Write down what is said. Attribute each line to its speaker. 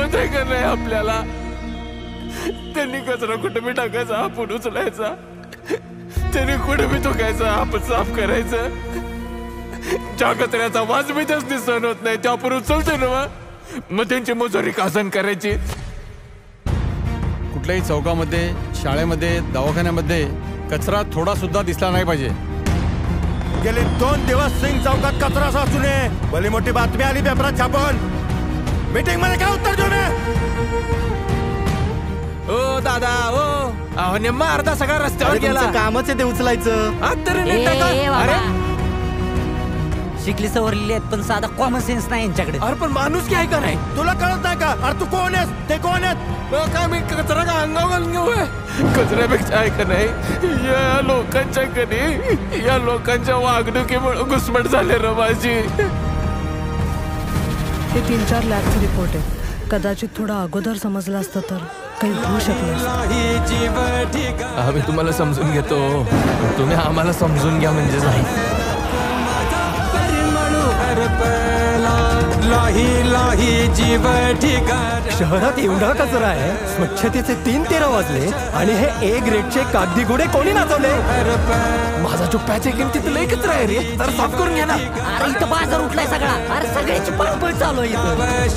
Speaker 1: कळत आहे का नाही आपल्याला? त्यांनी कचरा कुठे बी टाकायचा, आपण उचलायचा. त्यांनी कुठे बी थुकायचा, आपण साफ करायचं. ज्या कचऱ्याचा वास बी त्याच सहन होत नाही त्या आपण उचलतो ना, मग त्यांची मजुरी कासन करायची.
Speaker 2: कुठल्याही चौकामध्ये, शाळेमध्ये, दवाखान्यामध्ये कचरा थोडा सुद्धा दिसला नाही पाहिजे.
Speaker 3: गेले 2 दिवस सिंग चौकात कचरा साचू नये. भली मोठी बातमी आली पेपरात छापून. मीटिंग मध्ये काय उत्तर देऊ नये?
Speaker 1: ओ दादा ओ, अहो नेमका अर्धा सगळा रस्त्यावर गेला.
Speaker 3: कामच आहे ते उचलायचं.
Speaker 1: अरे
Speaker 4: शिकली सवरलेली आहेत पण साधा कॉमन सेन्स नाही यांच्याकडे.
Speaker 1: अरे पण माणूस की आहे का नाही?
Speaker 3: तुला कळत नाही का? अरे तू कोण आहेस? ते कोण आहेत?
Speaker 1: काय मी कचरा का अंगावर घालून घेऊ? कचऱ्यापेक्षा आहे का नाही, या लोकांच्या कधी या लोकांच्या वागणुकीमुळे घुसमट झाले रे माझी.
Speaker 5: हे 3-4 लॅबचे रिपोर्ट आहेत. कदाचित थोडा अगोदर समजलं असतं तर काही होऊ शकलं असतं.
Speaker 1: आम्ही तुम्हाला समजून घेतो, तुम्ही आम्हाला समजून घ्या म्हणजे झालं.
Speaker 6: शहरात एवढा कचरा आहे, स्वच्छतेचे 3-13 वाजले आणि हे A ग्रेडचे कागदी घोडे कोणी नाचवले?
Speaker 1: माझा जो पॅच किमतीत लय कचरा आहे रे, तर साफ करून घ्या ना.
Speaker 4: अरे इथं बाजार उठलाय सगळा. अरे सगळ्याची पळपळ चालू आहे इथं.